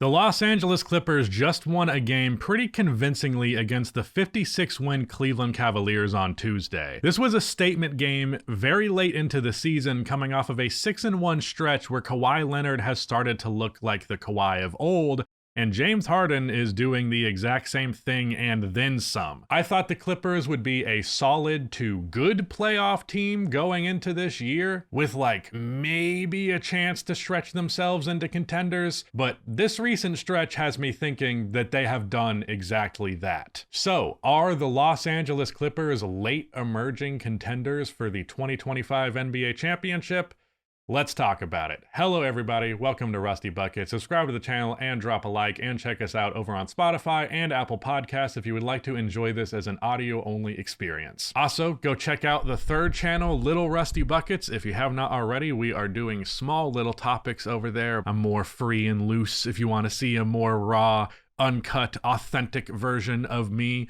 The Los Angeles Clippers just won a game pretty convincingly against the 56-win Cleveland Cavaliers on Tuesday. This was a statement game very late into the season, coming off of a 6-1 stretch where Kawhi Leonard has started to look like the Kawhi of old, and James Harden is doing the exact same thing and then some. I thought the Clippers would be a solid to good playoff team going into this year, with like maybe a chance to stretch themselves into contenders, but this recent stretch has me thinking that they have done exactly that. So, are the Los Angeles Clippers late emerging contenders for the 2025 NBA Championship? Let's talk about it. Hello everybody, welcome to Rusty Bucket. Subscribe to the channel and drop a like, and check us out over on Spotify and Apple Podcasts if you would like to enjoy this as an audio-only experience. Also, go check out the third channel, Little Rusty Buckets. If you have not already, we are doing small little topics over there. I'm more free and loose if you want to see a more raw, uncut, authentic version of me.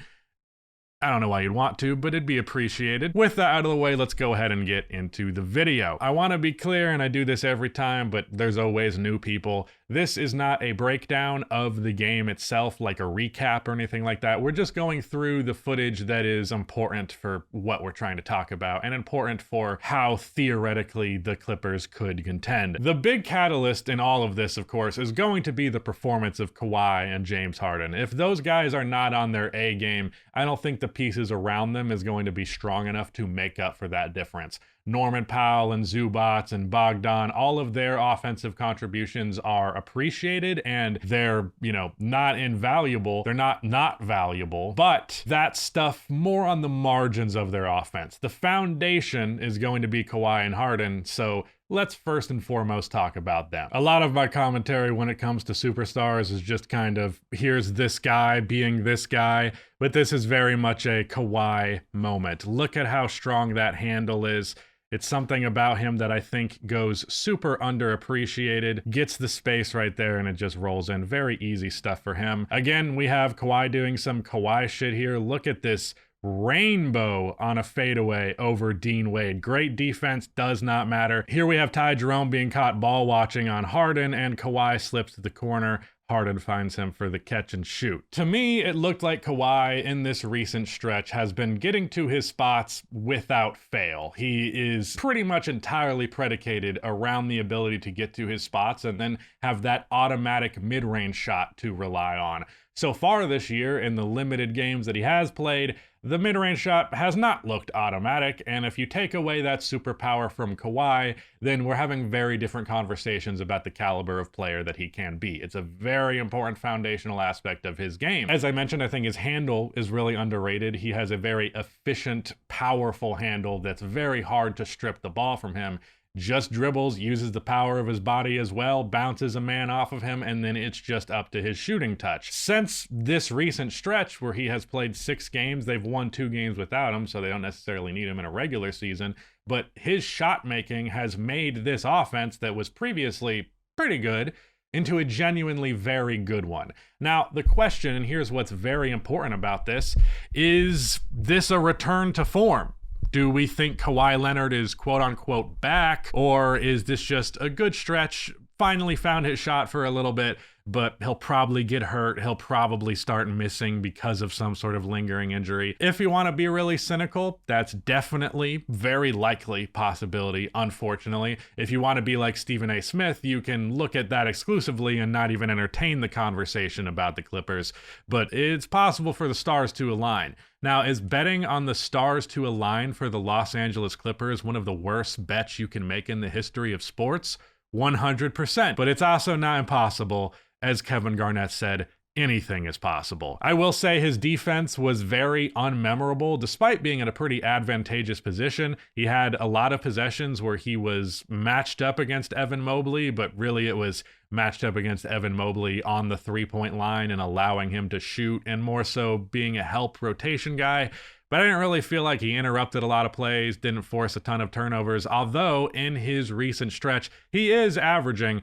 I don't know why you'd want to, but it'd be appreciated. With that out of the way, let's go ahead and get into the video. I want to be clear, and I do this every time, but there's always new people. This is not a breakdown of the game itself, like a recap or anything like that. We're just going through the footage that is important for what we're trying to talk about, and important for how theoretically the Clippers could contend. The big catalyst in all of this, of course, is going to be the performance of Kawhi and James Harden. If those guys are not on their A game, I don't think the pieces around them is going to be strong enough to make up for that difference. Norman Powell and Zubac and Bogdan, all of their offensive contributions are appreciated, and they're, not invaluable. They're not valuable, but that stuff more on the margins of their offense. The foundation is going to be Kawhi and Harden, so let's first and foremost talk about them. A lot of my commentary when it comes to superstars is just kind of, here's this guy being this guy, but this is very much a Kawhi moment. Look at how strong that handle is. It's something about him that I think goes super underappreciated, gets the space right there, and it just rolls in. Very easy stuff for him. Again, we have Kawhi doing some Kawhi shit here. Look at this rainbow on a fadeaway over Dean Wade. Great defense, does not matter. Here we have Ty Jerome being caught ball watching on Harden, and Kawhi slips to the corner. Harden finds him for the catch and shoot. To me, it looked like Kawhi in this recent stretch has been getting to his spots without fail. He is pretty much entirely predicated around the ability to get to his spots and then have that automatic mid-range shot to rely on. So far this year, in the limited games that he has played, the mid-range shot has not looked automatic, and if you take away that superpower from Kawhi, then we're having very different conversations about the caliber of player that he can be. It's a very important foundational aspect of his game. As I mentioned, I think his handle is really underrated. He has a very efficient, powerful handle that's very hard to strip the ball from him. Just dribbles, uses the power of his body as well, bounces a man off of him, and then it's just up to his shooting touch. Since this recent stretch where he has played 6 games, they've won 2 games without him, so they don't necessarily need him in a regular season, but his shot making has made this offense that was previously pretty good into a genuinely very good one. Now, the question, and here's what's very important about this, is this a return to form? Do we think Kawhi Leonard is quote-unquote back, or is this just a good stretch, finally found his shot for a little bit, but he'll probably get hurt, he'll probably start missing because of some sort of lingering injury? If you want to be really cynical, that's definitely very likely possibility, unfortunately. If you want to be like Stephen A. Smith, you can look at that exclusively and not even entertain the conversation about the Clippers, but it's possible for the stars to align. Now, is betting on the stars to align for the Los Angeles Clippers one of the worst bets you can make in the history of sports? 100%. But it's also not impossible. As Kevin Garnett said, anything is possible. I will say his defense was very unmemorable, despite being in a pretty advantageous position. He had a lot of possessions where he was matched up against Evan Mobley, but really it was matched up against Evan Mobley on the three-point line and allowing him to shoot, and more so being a help rotation guy. But I didn't really feel like he interrupted a lot of plays, didn't force a ton of turnovers, although in his recent stretch, he is averaging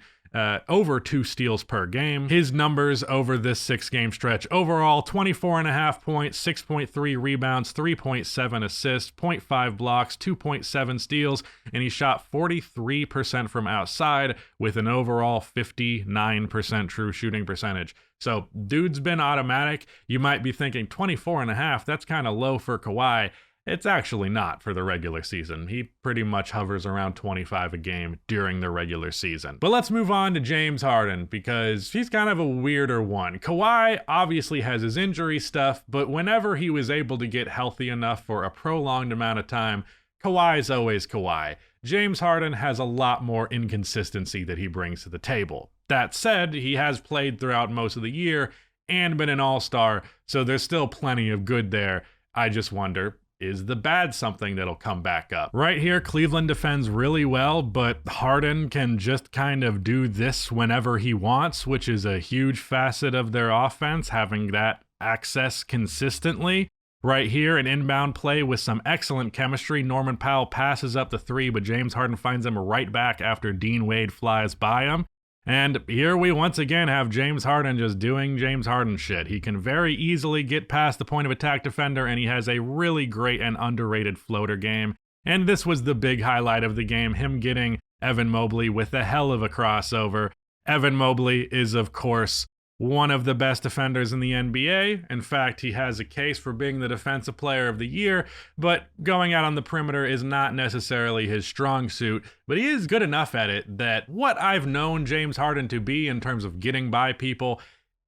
over 2 steals per game. His numbers over this 6-game stretch overall: 24.5 points, 6.3 rebounds, 3.7 assists, 0.5 blocks, 2.7 steals, and he shot 43% from outside with an overall 59% true shooting percentage. So dude's been automatic. You might be thinking 24.5, that's kind of low for Kawhi. It's actually not for the regular season. He pretty much hovers around 25 a game during the regular season. But let's move on to James Harden, because he's kind of a weirder one. Kawhi obviously has his injury stuff, but whenever he was able to get healthy enough for a prolonged amount of time, Kawhi's always Kawhi. James Harden has a lot more inconsistency that he brings to the table. That said, he has played throughout most of the year and been an all-star, so there's still plenty of good there. I just wonder, is the bad something that'll come back up? Right here, Cleveland defends really well, but Harden can just kind of do this whenever he wants, which is a huge facet of their offense, having that access consistently. Right here, an inbound play with some excellent chemistry. Norman Powell passes up the 3, but James Harden finds him right back after Dean Wade flies by him. And here we once again have James Harden just doing James Harden shit. He can very easily get past the point of attack defender, and he has a really great and underrated floater game. And this was the big highlight of the game, him getting Evan Mobley with a hell of a crossover. Evan Mobley is, of course, one of the best defenders in the NBA. In fact, he has a case for being the defensive player of the year, but going out on the perimeter is not necessarily his strong suit, but he is good enough at it that what I've known James Harden to be in terms of getting by people,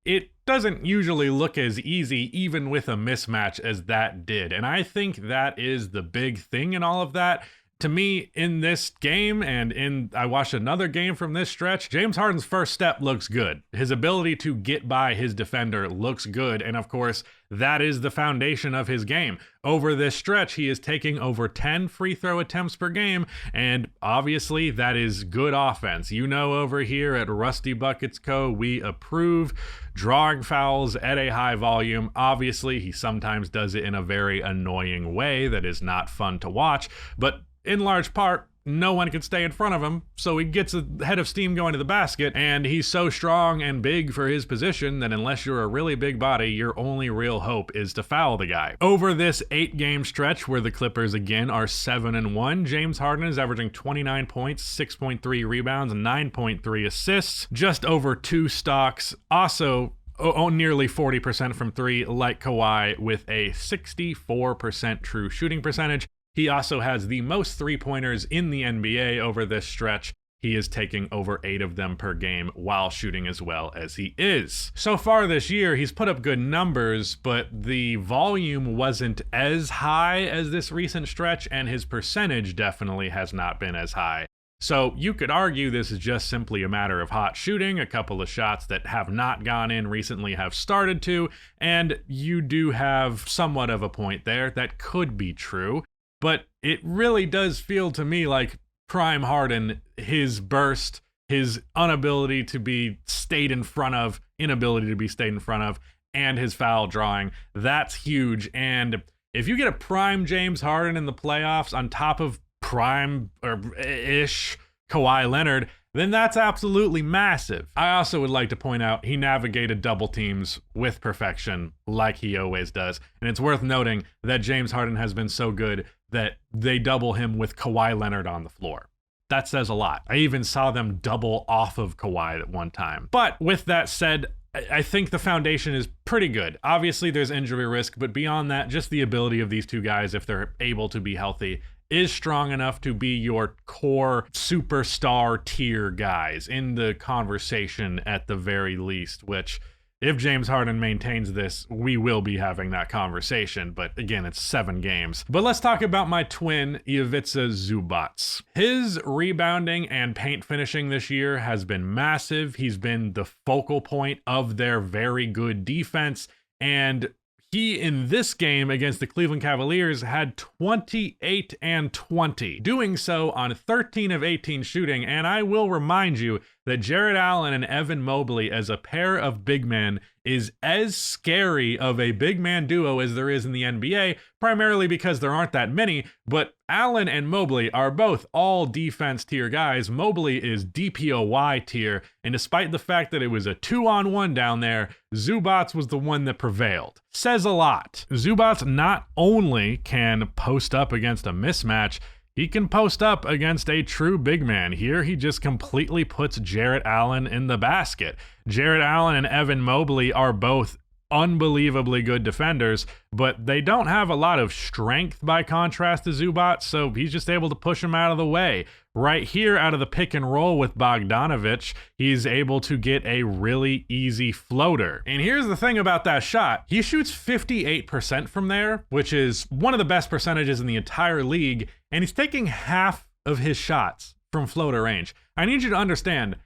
it doesn't usually look as easy even with a mismatch as that did. And I think that is the big thing in all of that. To me, in this game, and I watched another game from this stretch, James Harden's first step looks good. His ability to get by his defender looks good, and of course, that is the foundation of his game. Over this stretch, he is taking over 10 free throw attempts per game, and obviously, that is good offense. You know, over here at Rusty Buckets Co., we approve drawing fouls at a high volume. Obviously, he sometimes does it in a very annoying way that is not fun to watch, but in large part, no one can stay in front of him, so he gets a head of steam going to the basket, and he's so strong and big for his position that unless you're a really big body, your only real hope is to foul the guy. Over this 8-game stretch where the Clippers again are 7-1, James Harden is averaging 29 points, 6.3 rebounds, 9.3 assists, just over 2 stocks, also nearly 40% from 3 like Kawhi, with a 64% true shooting percentage. He also has the most 3-pointers in the NBA over this stretch. He is taking over 8 of them per game while shooting as well as he is. So far this year, he's put up good numbers, but the volume wasn't as high as this recent stretch, and his percentage definitely has not been as high. So you could argue this is just simply a matter of hot shooting. A couple of shots that have not gone in recently have started to, and you do have somewhat of a point there. That could be true. But it really does feel to me like prime Harden, his burst, his inability to be stayed in front of, and his foul drawing, that's huge. And if you get a prime James Harden in the playoffs on top of prime or ish Kawhi Leonard, then that's absolutely massive. I also would like to point out he navigated double teams with perfection like he always does. And it's worth noting that James Harden has been so good that they double him with Kawhi Leonard on the floor. That says a lot. I even saw them double off of Kawhi at one time. But with that said, I think the foundation is pretty good. Obviously, there's injury risk, but beyond that, just the ability of these two guys, if they're able to be healthy, is strong enough to be your core superstar tier guys in the conversation at the very least, which if James Harden maintains this, we will be having that conversation. But again, it's 7 games. But let's talk about my twin, Ivica Zubac. His rebounding and paint finishing this year has been massive. He's been the focal point of their very good defense. And he, in this game against the Cleveland Cavaliers, had 28 and 20, doing so on 13 of 18 shooting. And I will remind you that Jarrett Allen and Evan Mobley as a pair of big men is as scary of a big man duo as there is in the NBA, primarily because there aren't that many, but Allen and Mobley are both all defense tier guys. Mobley is DPOY tier, and despite the fact that it was a 2-on-1 down there, Zubac was the one that prevailed. Says a lot. Zubac not only can post up against a mismatch, he can post up against a true big man. Here, he just completely puts Jarrett Allen in the basket. Jarrett Allen and Evan Mobley are both unbelievably good defenders, but they don't have a lot of strength by contrast to Zubac, so he's just able to push him out of the way. Right here, out of the pick and roll with Bogdanovic, he's able to get a really easy floater. And here's the thing about that shot. He shoots 58% from there, which is one of the best percentages in the entire league, and he's taking half of his shots from floater range. I need you to understand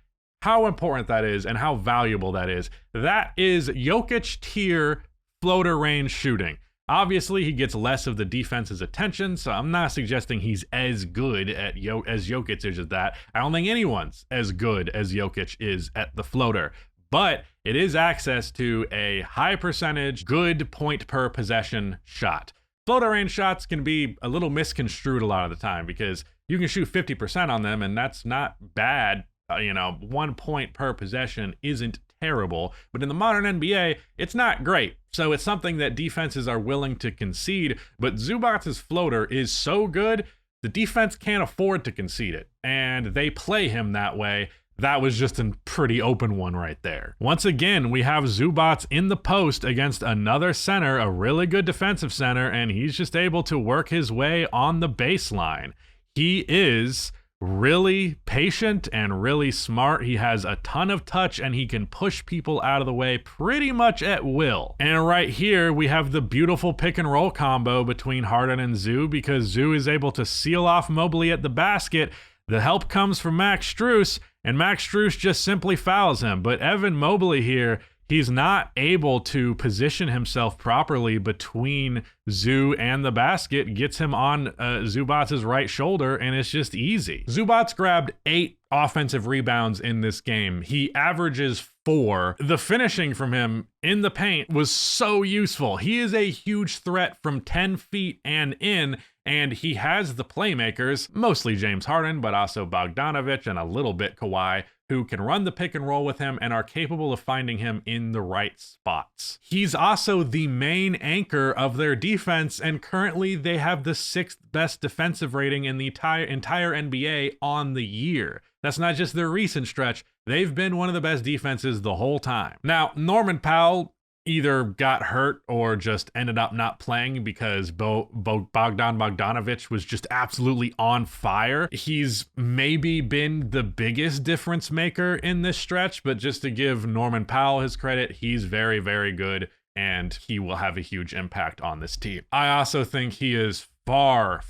how important that is and how valuable that is. That is Jokic tier floater range shooting. Obviously, he gets less of the defense's attention, so I'm not suggesting he's as good at as Jokic is at that. I don't think anyone's as good as Jokic is at the floater, but it is access to a high percentage, good point per possession shot. Floater range shots can be a little misconstrued a lot of the time because you can shoot 50% on them, and that's not bad. 1 point per possession isn't terrible, but in the modern NBA, it's not great. So it's something that defenses are willing to concede, but Zubac's floater is so good, the defense can't afford to concede it, and they play him that way. That was just a pretty open one right there. Once again, we have Zubac in the post against another center, a really good defensive center, and he's just able to work his way on the baseline. He is really patient and really smart. He has a ton of touch and he can push people out of the way pretty much at will. And right here we have the beautiful pick and roll combo between Harden and Zoo, because Zoo is able to seal off Mobley at the basket. The help comes from Max Strus, and Max Strus just simply fouls him. But Evan Mobley here, he's not able to position himself properly between Zoo and the basket, gets him on Zubac's right shoulder, and it's just easy. Zubac grabbed 8 offensive rebounds in this game. He averages 4. The finishing from him in the paint was so useful. He is a huge threat from 10 feet and in, and he has the playmakers, mostly James Harden, but also Bogdanovic and a little bit Kawhi, who can run the pick and roll with him and are capable of finding him in the right spots. He's also the main anchor of their defense, and currently they have the 6th best defensive rating in the entire NBA on the year. That's not just their recent stretch. They've been one of the best defenses the whole time. Now, Norman Powell either got hurt or just ended up not playing because Bogdanovic was just absolutely on fire. He's maybe been the biggest difference maker in this stretch, but just to give Norman Powell his credit, he's very, very good, and he will have a huge impact on this team. I also think he is far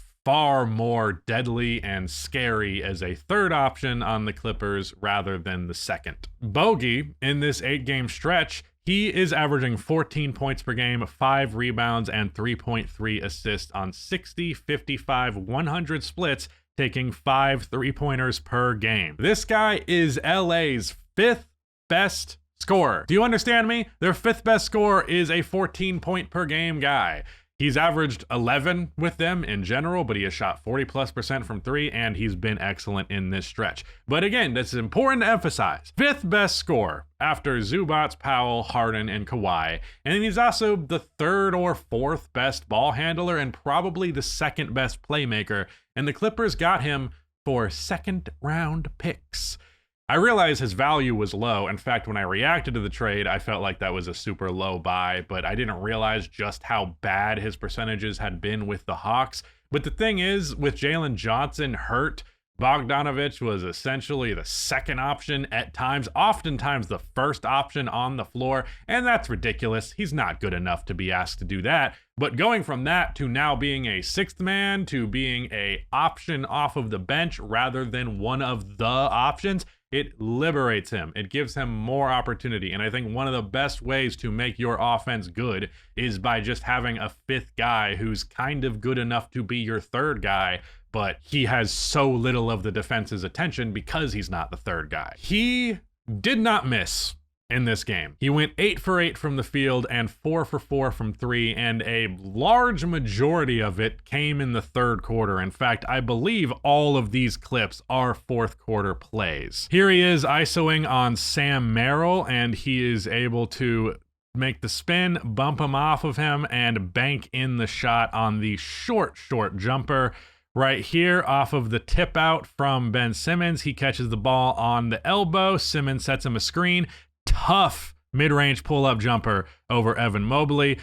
more deadly and scary as a third option on the Clippers rather than the second. Bogey, in this 8-game stretch, he is averaging 14 points per game, 5 rebounds, and 3.3 assists on 60, 55, 100 splits, taking 5 3-pointers per game. This guy is LA's 5th best scorer. Do you understand me? Their 5th best scorer is a 14-point per game guy. He's averaged 11 with them in general, but he has shot 40+% from 3, and he's been excellent in this stretch. But again, this is important to emphasize. 5th best scorer after Zubac, Powell, Harden, and Kawhi. And then he's also the 3rd or 4th best ball handler and probably the 2nd best playmaker. And the Clippers got him for 2nd-round picks. I realize his value was low. In fact, when I reacted to the trade, I felt like that was a super low buy, but I didn't realize just how bad his percentages had been with the Hawks. But the thing is, with Jalen Johnson hurt, Bogdanovic was essentially the 2nd option at times, oftentimes the 1st option on the floor, and that's ridiculous. He's not good enough to be asked to do that. But going from that to now being a 6th man to being an option off of the bench rather than one of the options, it liberates him. It gives him more opportunity. And I think one of the best ways to make your offense good is by just having a 5th guy who's kind of good enough to be your 3rd guy, but he has so little of the defense's attention because he's not the third guy. He did not miss in this game. He went 8 for 8 from the field and 4 for 4 from 3, and a large majority of it came in the third quarter. In fact, I believe all of these clips are fourth quarter plays. Here he is isoing on Sam Merrill, and he is able to make the spin, bump him off of him, and bank in the shot on the short jumper. Right here, off of the tip out from Ben Simmons, he catches the ball on the elbow. Simmons sets him a screen. Tough mid-range pull-up jumper over Evan Mobley.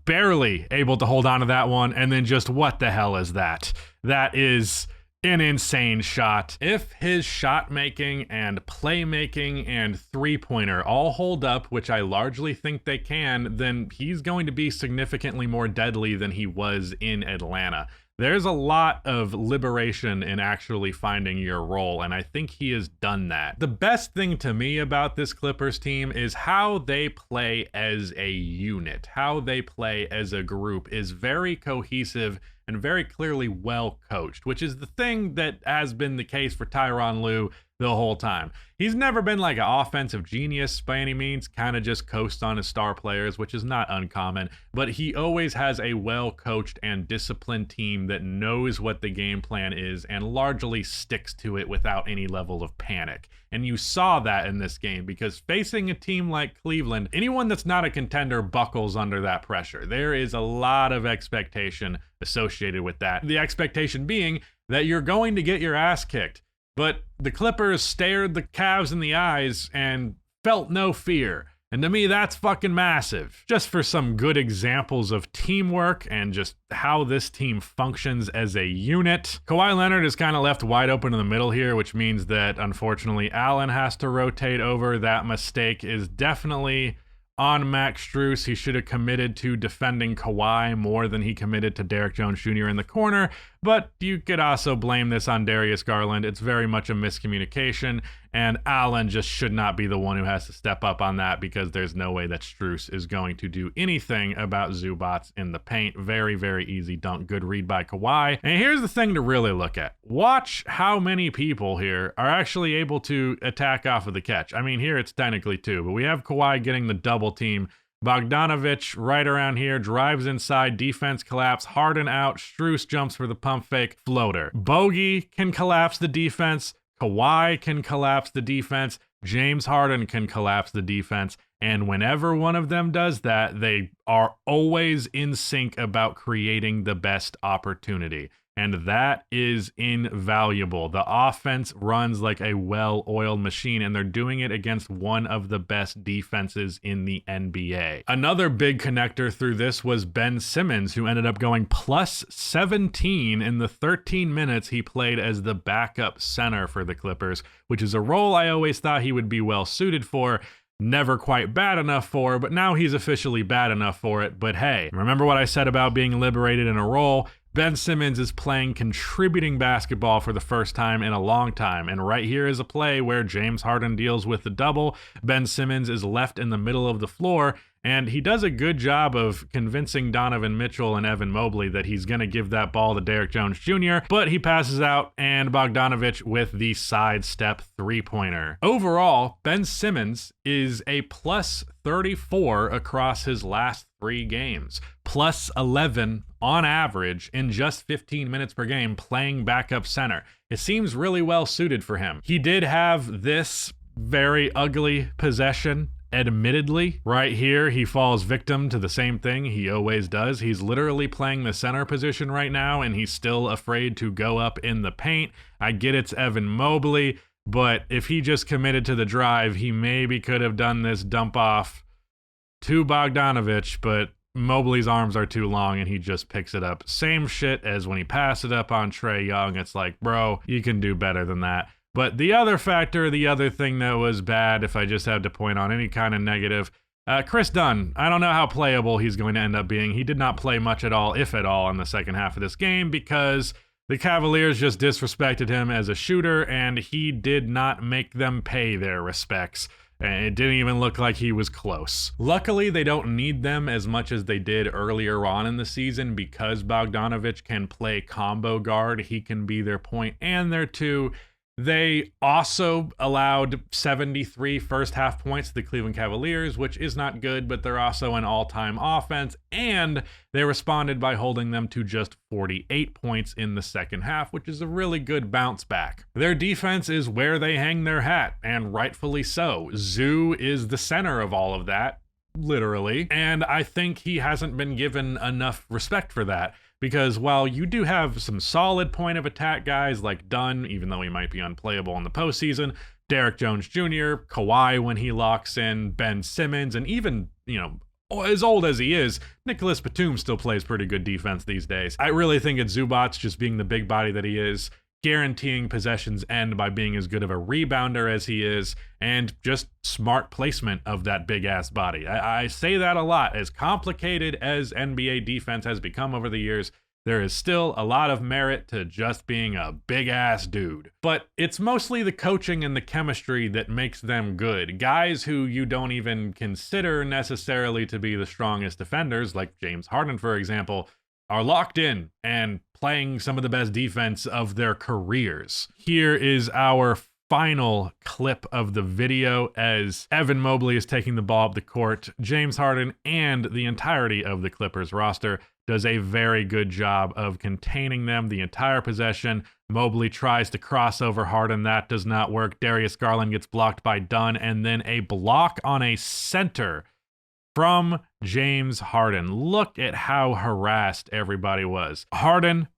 Barely able to hold on to that one, and then just what the hell is that? That is an insane shot. If his shot making and playmaking and three-pointer all hold up, which I largely think they can, then he's going to be significantly more deadly than he was in Atlanta. There's a lot of liberation in actually finding your role, and I think he has done that. The best thing to me about this Clippers team is how they play as a unit. How they play as a group is very cohesive and very clearly well coached, which is the thing that has been the case for Tyronn Lue the whole time. He's never been like an offensive genius by any means, kind of just coasts on his star players, which is not uncommon, but he always has a well-coached and disciplined team that knows what the game plan is and largely sticks to it without any level of panic. And you saw that in this game, because facing a team like Cleveland, anyone that's not a contender buckles under that pressure. There is a lot of expectation associated with that. The expectation being that you're going to get your ass kicked. But the Clippers stared the Cavs in the eyes and felt no fear. And to me, that's fucking massive. Just for some good examples of teamwork and just how this team functions as a unit. Kawhi Leonard is kind of left wide open in the middle here, which means that, unfortunately, Allen has to rotate over. That mistake is definitely on Max Strus. He should have committed to defending Kawhi more than he committed to Derek Jones Jr. in the corner, but you could also blame this on Darius Garland. It's very much a miscommunication, and Allen just should not be the one who has to step up on that, because there's no way that Strus is going to do anything about Zubats in the paint. Very, very easy dunk. Good read by Kawhi. And here's the thing to really look at. Watch how many people here are actually able to attack off of the catch. I mean, here it's technically 2, but we have Kawhi getting the double team. Bogdanovich right around here, drives inside, defense collapse, Harden out, Strus jumps for the pump fake, floater. Bogey can collapse the defense, Kawhi can collapse the defense, James Harden can collapse the defense, and whenever one of them does that, they are always in sync about creating the best opportunity. And that is invaluable. The offense runs like a well-oiled machine, and they're doing it against one of the best defenses in the NBA. Another big connector through this was Ben Simmons, who ended up going plus 17 in the 13 minutes he played as the backup center for the Clippers, which is a role I always thought he would be well suited for. Never quite bad enough for, but now he's officially bad enough for it. But hey, remember what I said about being liberated in a role? Ben Simmons is playing contributing basketball for the first time in a long time, and right here is a play where James Harden deals with the double. Ben Simmons is left in the middle of the floor, and he does a good job of convincing Donovan Mitchell and Evan Mobley that he's going to give that ball to Derek Jones Jr., but he passes out, and Bogdanovich with the sidestep three-pointer. Overall, Ben Simmons is a plus 34 across his last 3 games, plus 11 on average in just 15 minutes per game playing backup center. It seems really well suited for him. He did have this very ugly possession, admittedly. Right here, he falls victim to the same thing he always does. He's literally playing the center position right now, and he's still afraid to go up in the paint. I get it's Evan Mobley, but if he just committed to the drive, he maybe could have done this dump off to Bogdanovich, but Mobley's arms are too long and he just picks it up. Same shit as when he passed it up on Trae Young. It's like, bro, you can do better than that. But the other factor, the other thing that was bad, if I just had to point on any kind of negative, Chris Dunn. I don't know how playable he's going to end up being. He did not play much at all, if at all, in the second half of this game because the Cavaliers just disrespected him as a shooter, and he did not make them pay their respects. And it didn't even look like he was close. Luckily, they don't need them as much as they did earlier on in the season because Bogdanović can play combo guard. He can be their point and their two. They also allowed 73 first half points to the Cleveland Cavaliers, which is not good, but they're also an all-time offense, and they responded by holding them to just 48 points in the second half, which is a really good bounce back. Their defense is where they hang their hat, and rightfully so. Zoo is the center of all of that, literally, and I think he hasn't been given enough respect for that. Because while you do have some solid point of attack guys like Dunn, even though he might be unplayable in the postseason, Derrick Jones Jr., Kawhi when he locks in, Ben Simmons, and even, as old as he is, Nicholas Batum still plays pretty good defense these days. I really think it's Zubac just being the big body that he is, guaranteeing possessions end by being as good of a rebounder as he is, and just smart placement of that big-ass body. I say that a lot. As complicated as NBA defense has become over the years, there is still a lot of merit to just being a big-ass dude. But it's mostly the coaching and the chemistry that makes them good. Guys who you don't even consider necessarily to be the strongest defenders, like James Harden, for example, are locked in and playing some of the best defense of their careers. Here is our final clip of the video as Evan Mobley is taking the ball up the court. James Harden and the entirety of the Clippers roster does a very good job of containing them the entire possession. Mobley tries to cross over Harden. That does not work. Darius Garland gets blocked by Dunn, and then a block on a center from James Harden. Look at how harassed everybody was. Harden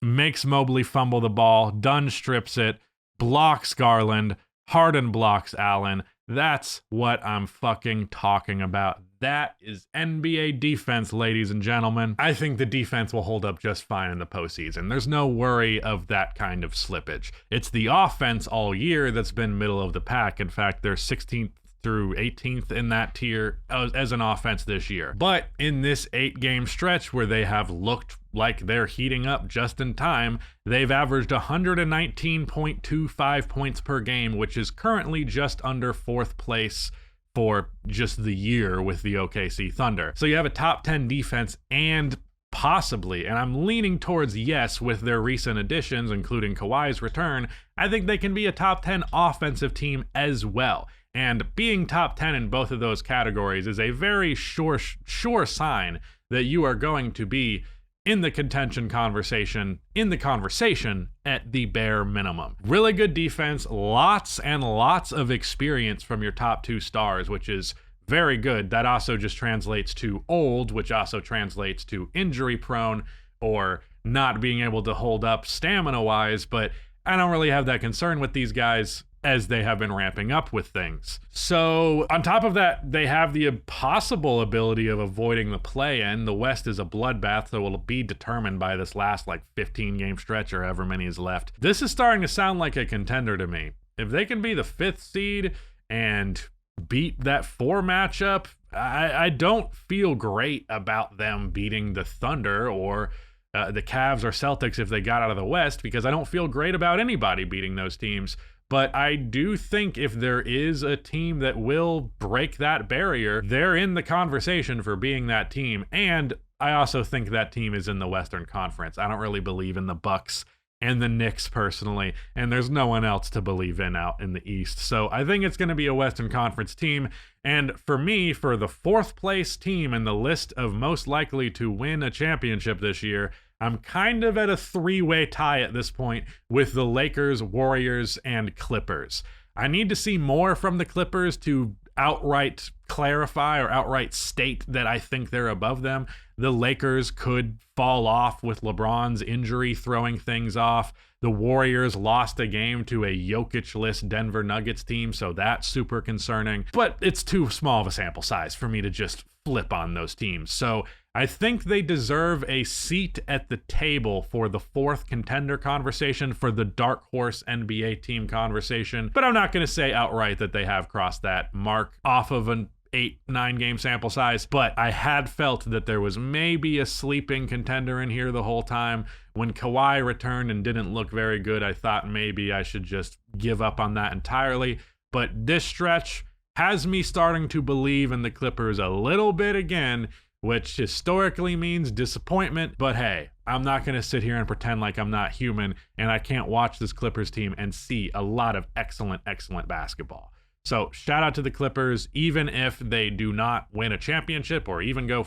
makes Mobley fumble the ball. Dunn strips it, blocks Garland. Harden blocks Allen. That's what I'm fucking talking about. That is NBA defense, ladies and gentlemen. I think the defense will hold up just fine in the postseason. There's no worry of that kind of slippage. It's the offense all year that's been middle of the pack. In fact, they're 16th through 18th in that tier as an offense this year. But in this 8-game stretch where they have looked like they're heating up just in time, they've averaged 119.25 points per game, which is currently just under 4th place for just the year with the OKC Thunder. So you have a top 10 defense and possibly, and I'm leaning towards yes with their recent additions, including Kawhi's return, I think they can be a top 10 offensive team as well. And being top 10 in both of those categories is a very sure sign that you are going to be in the contention conversation, at the bare minimum. Really good defense, lots and lots of experience from your top 2 stars, which is very good. That also just translates to old, which also translates to injury prone or not being able to hold up stamina-wise, but I don't really have that concern with these guys as they have been ramping up with things. So on top of that, they have the possible ability of avoiding the play-in. The West is a bloodbath, so it'll be determined by this last 15-game stretch or however many is left. This is starting to sound like a contender to me. If they can be the 5th seed and beat that 4 matchup, I don't feel great about them beating the Thunder or the Cavs or Celtics if they got out of the West, because I don't feel great about anybody beating those teams. But I do think if there is a team that will break that barrier, they're in the conversation for being that team. And I also think that team is in the Western Conference. I don't really believe in the Bucks and the Knicks personally, and there's no one else to believe in out in the East. So I think it's going to be a Western Conference team. And for me, for the 4th place team in the list of most likely to win a championship this year, I'm kind of at a 3-way tie at this point with the Lakers, Warriors, and Clippers. I need to see more from the Clippers to outright clarify or outright state that I think they're above them. The Lakers could fall off with LeBron's injury throwing things off. The Warriors lost a game to a Jokic-less Denver Nuggets team, so that's super concerning. But it's too small of a sample size for me to just flip on those teams. So I think they deserve a seat at the table for the 4th contender conversation, for the dark horse NBA team conversation. But I'm not going to say outright that they have crossed that mark off of an 8-9 game sample size, but I had felt that there was maybe a sleeping contender in here the whole time. When Kawhi returned and didn't look very good, I thought maybe I should just give up on that entirely. But this stretch has me starting to believe in the Clippers a little bit again, which historically means disappointment. But hey, I'm not going to sit here and pretend like I'm not human and I can't watch this Clippers team and see a lot of excellent basketball. So shout out to the Clippers. Even if they do not win a championship or even go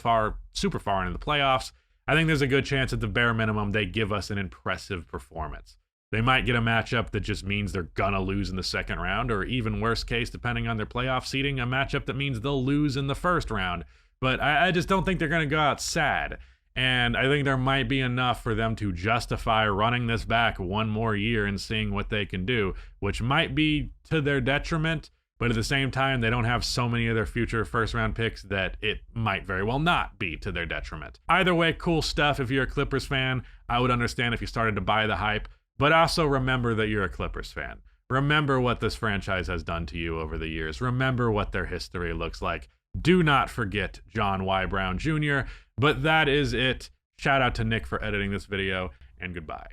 super far into the playoffs, I think there's a good chance at the bare minimum they give us an impressive performance. They might get a matchup that just means they're gonna lose in the second round, or even worst case, depending on their playoff seeding, a matchup that means they'll lose in the first round. But I just don't think they're gonna go out sad. And I think there might be enough for them to justify running this back one more year and seeing what they can do, which might be to their detriment. But at the same time, they don't have so many of their future first-round picks that it might very well not be to their detriment. Either way, cool stuff. If you're a Clippers fan, I would understand if you started to buy the hype. But also remember that you're a Clippers fan. Remember what this franchise has done to you over the years. Remember what their history looks like. Do not forget John Y. Brown Jr. But that is it. Shout out to Nick for editing this video, and goodbye.